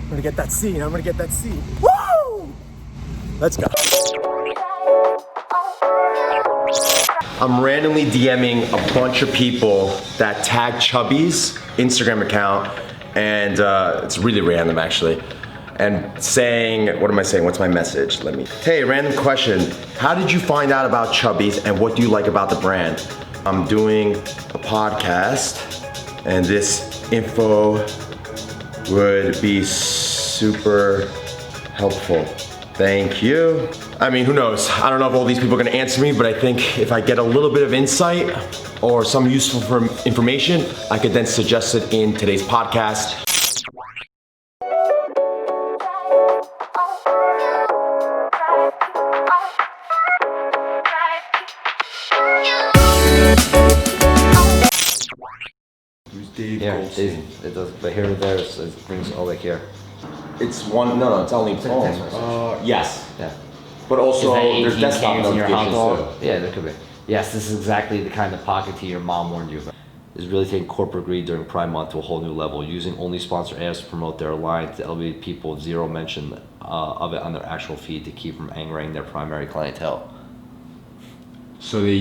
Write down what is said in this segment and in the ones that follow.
I'm gonna get that scene. I'm gonna get that scene. Woo! Let's go. I'm randomly DMing a bunch of people that tag Chubbies Instagram account, and it's really random actually. And saying, what am I saying? What's my message? Hey, random question. How did you find out about Chubbies and what do you like about the brand? I'm doing a podcast and this info would be super helpful. Thank you. I mean, who knows? I don't know if all these people are gonna answer me, but I think if I get a little bit of insight or some useful information, I could then suggest it in today's podcast. Yeah, it does, but here and there, it brings all like here. It's one, no, it's only phone. Yes. Yeah. But also, there's desktop notifications too. Yeah, there could be. Yes, this is exactly the kind of pocket tea your mom warned you about. Is really taking corporate greed during Prime Month to a whole new level, using only sponsored ads to promote their line to elevate people with zero mention of it on their actual feed to keep from angering their primary clientele. So they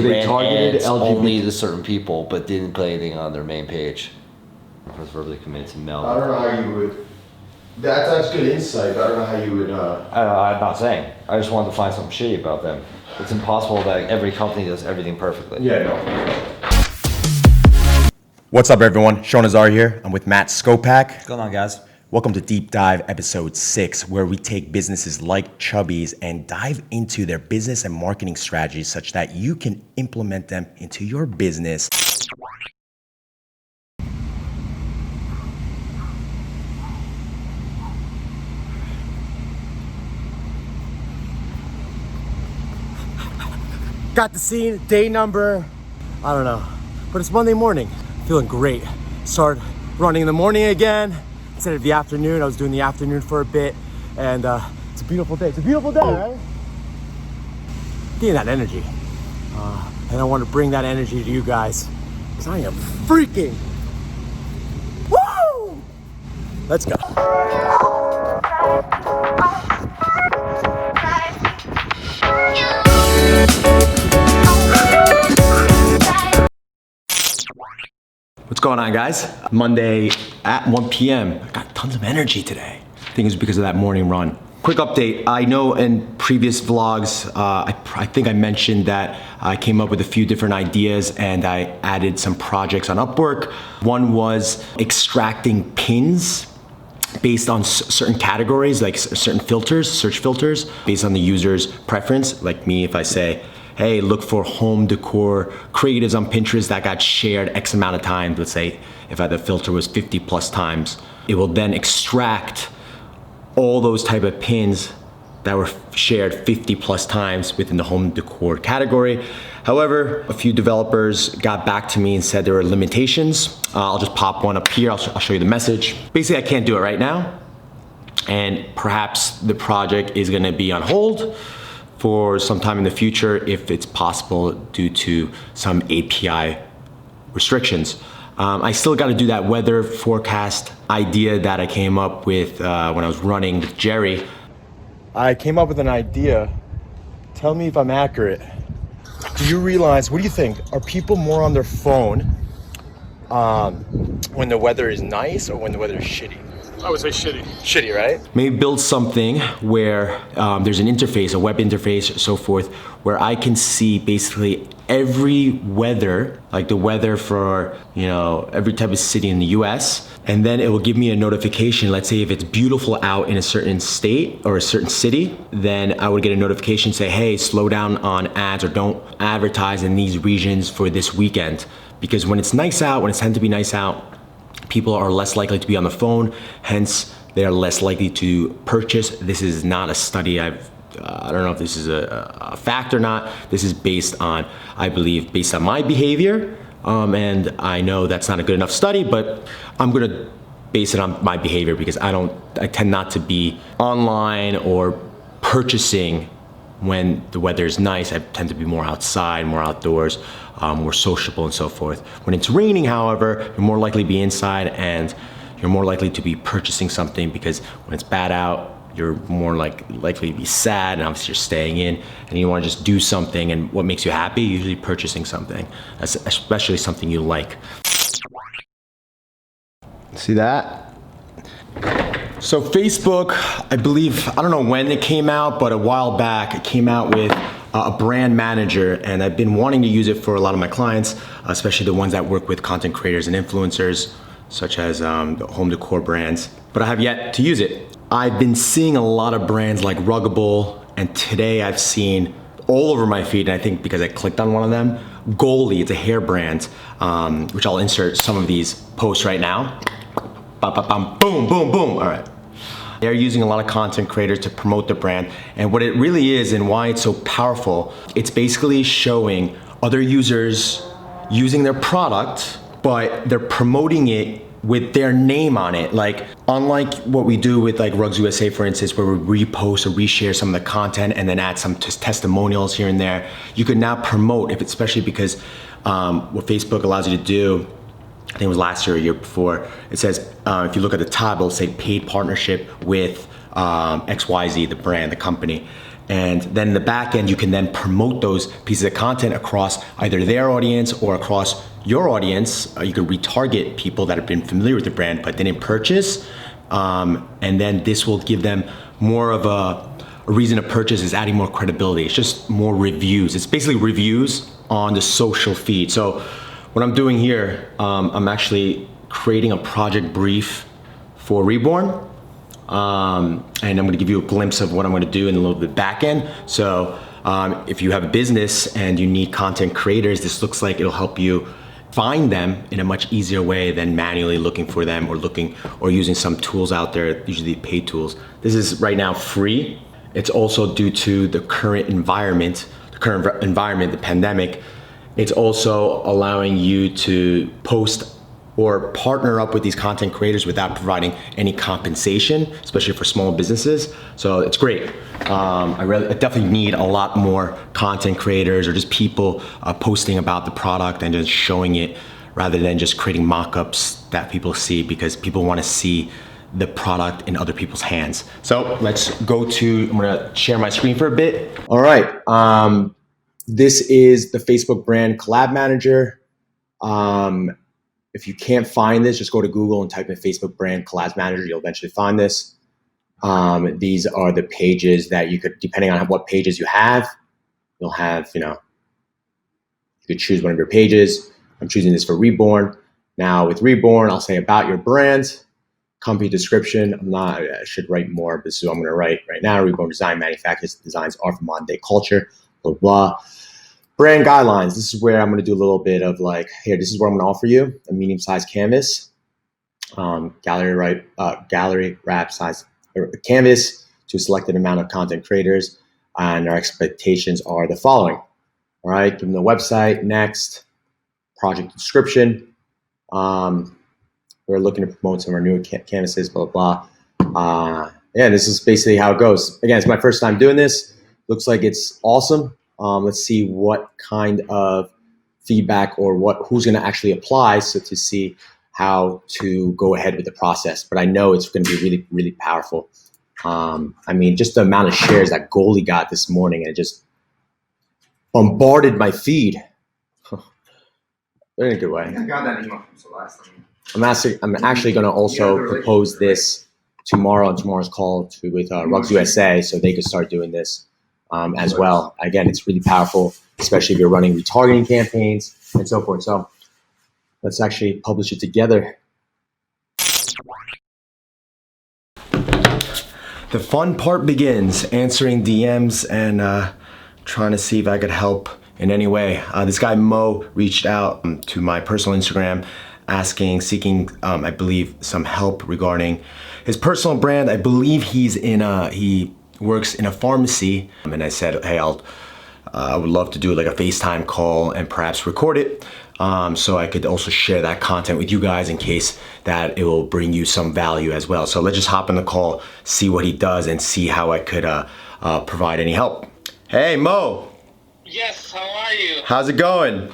ran targeted ads LGBT. only to certain people, but didn't play anything on their main page. I was verbally committed to Mel. I don't know how you would. That's good insight, but I don't know how you would. I'm not saying. I just wanted to find something shitty about them. It's impossible that every company does everything perfectly. Yeah, no. What's up, everyone? Sean Azari here. I'm with Matt Skopak. What's going on, guys? Welcome to Deep Dive episode 6, where we take businesses like Chubbies and dive into their business and marketing strategies such that you can implement them into your business. Got the scene, day number, I don't know, but it's Monday morning. Feeling great. Started running in the morning again. Instead of the afternoon, I was doing the afternoon for a bit, and it's a beautiful day. It's a beautiful day, right? Getting that energy. And I want to bring that energy to you guys, because I am freaking, woo! Let's go. What's going on, guys? Monday at 1 p.m. I got tons of energy today. I think it's because of that morning run. Quick update. I know in previous vlogs, I think I mentioned that I came up with a few different ideas and I added some projects on Upwork. One was extracting pins based on certain categories, like certain filters, search filters, based on the user's preference. Like me, if I say, hey, look for home decor creatives on Pinterest that got shared X amount of times. Let's say if the filter was 50 plus times, it will then extract all those type of pins that were shared 50 plus times within the home decor category. However, a few developers got back to me and said there were limitations. I'll just pop one up here. I'll show you the message. Basically, I can't do it right now. And perhaps the project is gonna be on hold for some time in the future if it's possible due to some API restrictions. I still gotta do that weather forecast idea that I came up with when I was running with Jerry. I came up with an idea. Tell me if I'm accurate. Do you realize, what do you think? Are people more on their phone when the weather is nice or when the weather is shitty? I would say shitty. Shitty, right? Maybe build something where there's an interface, a web interface, so forth, where I can see basically every weather, like the weather for, every type of city in the US, and then it will give me a notification. Let's say if it's beautiful out in a certain state or a certain city, then I would get a notification say, hey, slow down on ads or don't advertise in these regions for this weekend. Because when it's nice out, when it's tend to be nice out, people are less likely to be on the phone, hence they are less likely to purchase. This is not a study. I don't know if this is a fact or not. This is based on, I believe, based on my behavior. And I know that's not a good enough study, but I'm gonna base it on my behavior because I tend not to be online or purchasing when the weather is nice. I tend to be more outside, more outdoors, more sociable and so forth. When it's raining, however, you're more likely to be inside and you're more likely to be purchasing something, because when it's bad out, you're more likely to be sad, and obviously you're staying in, and you want to just do something, and what makes you happy? Usually purchasing something, especially something you like. See that? So Facebook, I believe, I don't know when it came out, but a while back it came out with a brand manager, and I've been wanting to use it for a lot of my clients, especially the ones that work with content creators and influencers, such as the home decor brands, but I have yet to use it. I've been seeing a lot of brands like Ruggable, and today I've seen all over my feed, and I think because I clicked on one of them, Goalie, it's a hair brand, which I'll insert some of these posts right now. Boom, boom, boom. All right. They're using a lot of content creators to promote the brand. And what it really is and why it's so powerful, it's basically showing other users using their product, but they're promoting it with their name on it. Like, unlike what we do with like Rugs USA, for instance, where we repost or reshare some of the content and then add some testimonials here and there, you can now promote, especially because what Facebook allows you to do, I think it was last year or year before, it says, if you look at the tab, it'll say paid partnership with XYZ, the brand, the company. And then in the back end, you can then promote those pieces of content across either their audience or across your audience. You can retarget people that have been familiar with the brand but didn't purchase. And then this will give them more of a reason to purchase, is adding more credibility. It's just more reviews. It's basically reviews on the social feed. So what I'm doing here, I'm actually creating a project brief for Rebhorn. And I'm gonna give you a glimpse of what I'm gonna do in a little bit back end. So if you have a business and you need content creators, this looks like it'll help you find them in a much easier way than manually looking for them or using some tools out there, usually paid tools. This is right now free. It's also due to the current environment, the pandemic. It's also allowing you to post or partner up with these content creators without providing any compensation, especially for small businesses. So it's great. I definitely need a lot more content creators or just people posting about the product and just showing it rather than just creating mock-ups that people see, because people want to see the product in other people's hands. So let's go to, I'm gonna share my screen for a bit. All right. This is the Facebook brand collab manager. If you can't find this, just go to Google and type in Facebook brand collab manager. You'll eventually find this. These are the pages that you could, depending on what pages you have, you'll have, you could choose one of your pages. I'm choosing this for Rebhorn. Now with Rebhorn, I'll say about your brand, company description. I should write more, but this is what I'm gonna write right now. Rebhorn design manufactures designs are for modern day culture, blah, blah. Brand guidelines. This is where I'm going to do a little bit of like, here, this is what I'm going to offer you: a medium-sized canvas, gallery wrap size canvas to a selected amount of content creators, and our expectations are the following. All right, give them the website, next, project description. We're looking to promote some of our newer canvases, blah, blah, blah. Yeah, this is basically how it goes. Again, it's my first time doing this. Looks like it's awesome. Let's see what kind of feedback or who's going to actually apply, so to see how to go ahead with the process. But I know it's going to be really, really powerful. I mean, just the amount of shares that Goalie got this morning, and it just bombarded my feed. In a good way. I got that email from Celeste. I'm actually going to also propose this tomorrow on tomorrow's call with Rugs USA, so they could start doing this. As well. Again, it's really powerful, especially if you're running retargeting campaigns and so forth. So let's actually publish it together. The fun part begins, answering DMs and trying to see if I could help in any way. This guy Mo reached out to my personal Instagram seeking, I believe, some help regarding his personal brand. I believe he works in a pharmacy, and I said, hey, I would love to do like a FaceTime call and perhaps record it, so I could also share that content with you guys in case that it will bring you some value as well. So let's just hop in the call, see what he does, and see how I could provide any help. Hey, Mo. Yes, how are you? How's it going?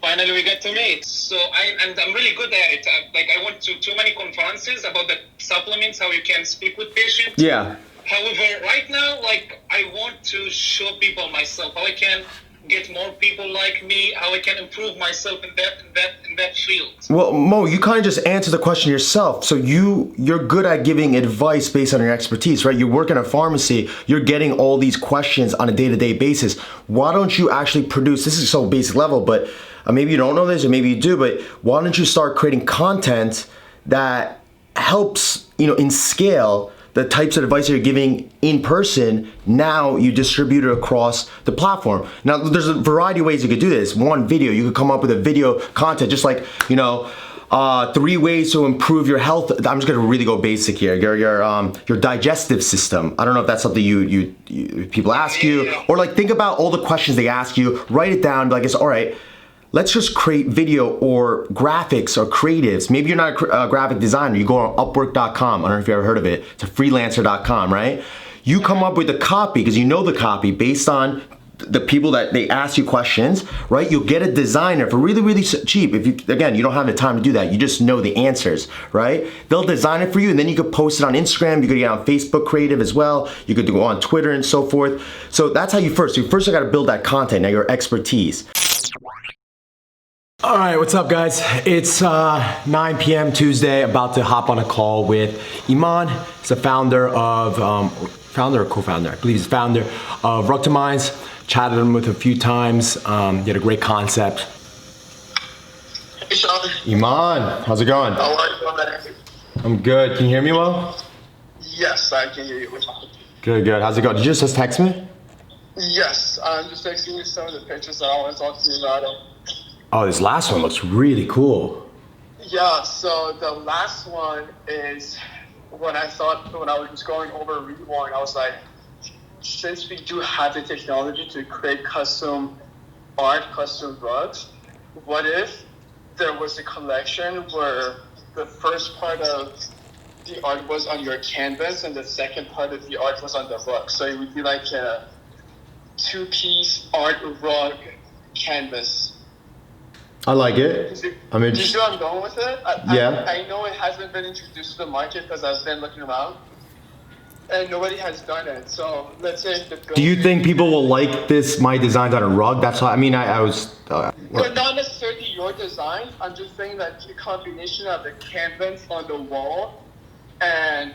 finally we get to meet. So I'm really good at it. I went to too many conferences about the supplements, how you can speak with patients. Yeah. However, right now, I want to show people myself, how I can get more people like me, how I can improve myself in that field. Well, Mo, you kind of just answered the question yourself. So you're good at giving advice based on your expertise, right? You work in a pharmacy, you're getting all these questions on a day-to-day basis. Why don't you actually produce, this is so basic level, but maybe you don't know this or maybe you do, but why don't you start creating content that helps, in scale, the types of advice that you're giving in person, now you distribute it across the platform. Now, there's a variety of ways you could do this. One, video. You could come up with a video content, just like, 3 ways to improve your health. I'm just gonna really go basic here. Your digestive system. I don't know if that's something you people ask you, or think about all the questions they ask you, write it down, it's all right. Let's just create video or graphics or creatives. Maybe you're not a graphic designer. You go on Upwork.com. I don't know if you ever heard of it. It's a freelancer.com, right? You come up with the copy because you know the copy based on the people that they ask you questions, right? You'll get a designer for really, really cheap. If you don't have the time to do that. You just know the answers, right? They'll design it for you, and then you could post it on Instagram. You could get on Facebook Creative as well. You could go on Twitter and so forth. So that's how you first got to build that content, now your expertise. All right, what's up, guys? It's 9 p.m. Tuesday, about to hop on a call with Iman. He's the founder of, founder or co-founder? I believe he's the founder of Rugtomize. Chatted him with a few times. He had a great concept. Hey, Sean. Iman, how's it going? How are you, man? I'm good. Can you hear me well? Yes, I can hear you. Good. How's it going? Did you just text me? Yes, I'm just texting you some of the pictures that I want to talk to you about. Oh, this last one looks really cool. Yeah, so the last one is when I was just going over Rebhorn, I was like, since we do have the technology to create custom art, custom rugs, what if there was a collection where the first part of the art was on your canvas and the second part of the art was on the rug? So it would be like a 2-piece art rug canvas. I like it. Do you see where I'm going with it? Yeah. I know it hasn't been introduced to the market because I've been looking around, and nobody has done it. So let's say Do you think people will like my designs on a rug? That's why I was. But not necessarily your design. I'm just saying that the combination of the canvas on the wall and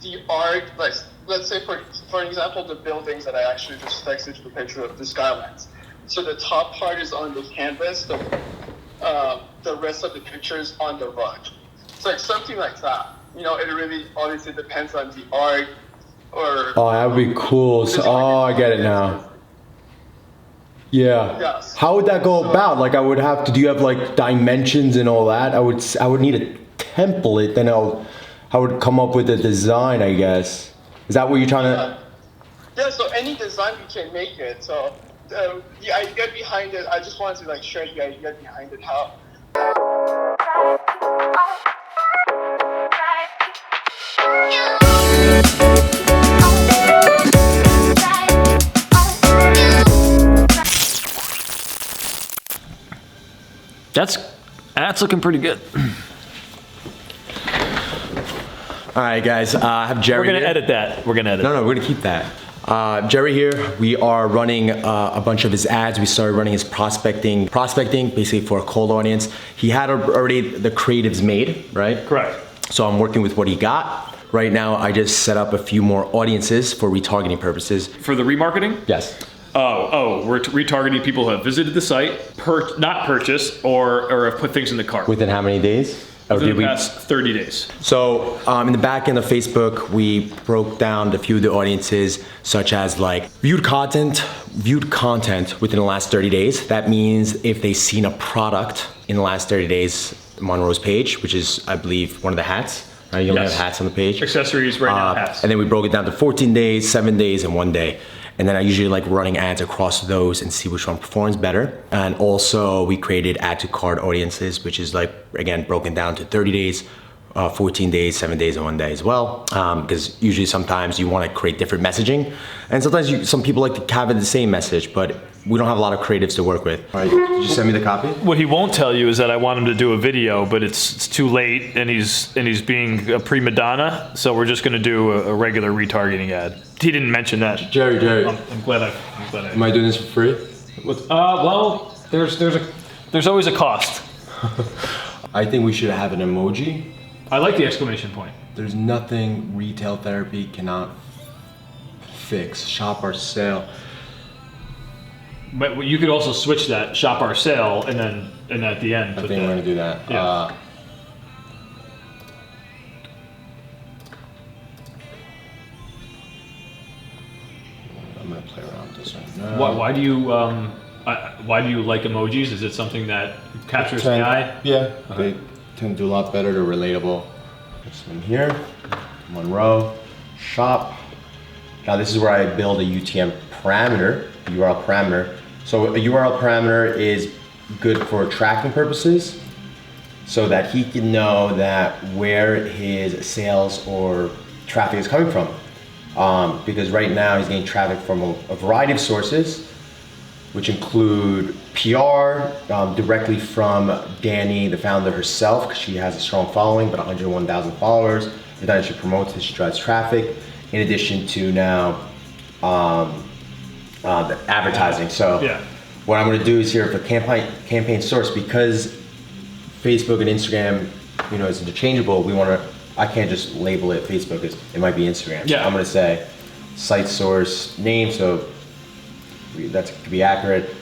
the art, let's say for example, the buildings that I actually just texted you the picture of, the skylines. So the top part is on the canvas, the rest of the picture is on the rug. It's something like that. It really obviously depends on the art or... Oh, that would be cool. So, I get it now. Yeah. Yes. How would that go about? Do you have dimensions and all that? I would need a template, then I would come up with a design, I guess. Is that what you're trying to... Yeah, so any design you can make it. So the idea behind it, I just wanted to share the idea behind it, how. That's looking pretty good. All right, guys, I have Jerry. We're gonna edit that. We're gonna edit. No, we're gonna keep that. Jerry here, we are running a bunch of his ads. We started running his prospecting basically for a cold audience. He had already the creatives made, right? Correct. So I'm working with what he got. Right now, I just set up a few more audiences for retargeting purposes. For the remarketing? Yes. We're retargeting people who have visited the site, not purchased, or have put things in the cart. Within how many days? Within the past 30 days. So in the back end of Facebook, we broke down a few of the audiences, such as viewed content within the last 30 days. That means if they've seen a product in the last 30 days, Monroe's page, which is, I believe, one of the hats. Right? You only have hats on the page. Accessories right now, hats. And then we broke it down to 14 days, 7 days, and 1 day. And then I usually like running ads across those and see which one performs better. And also we created add to cart audiences, which is again, broken down to 30 days, 14 days, 7 days, and 1 day as well. Because usually sometimes you want to create different messaging. And sometimes some people like to have it the same message, but we don't have a lot of creatives to work with. All right, did you send me the copy? What he won't tell you is that I want him to do a video, but it's too late, and he's being a prima donna. So we're just gonna do a regular retargeting ad. He didn't mention that. Jerry. I'm glad I. Am I doing this for free? Well, there's always a cost. I think we should have an emoji. I like the exclamation point. There's nothing retail therapy cannot fix. Shop our sale. But you could also switch that, shop our sale, and at the end. I think we're gonna do that. Yeah. I'm gonna play around with this one. Why do you like emojis? Is it something that captures the eye? Yeah, they tend to do a lot better. They're relatable. This one here, Monroe, shop. Now this is where I build a UTM parameter, URL parameter. So a URL parameter is good for tracking purposes, so that he can know that where his sales or traffic is coming from. Because right now he's getting traffic from a variety of sources, which include PR, directly from Danny, the founder herself, because she has a strong following, but 101,000 followers. Every time she promotes it, she drives traffic, in addition to now the advertising. So Yeah. what I'm gonna do is here for campaign source, because Facebook and Instagram, is interchangeable, I can't just label it Facebook, it might be Instagram. Yeah. So I'm gonna say site source name, so that could be accurate.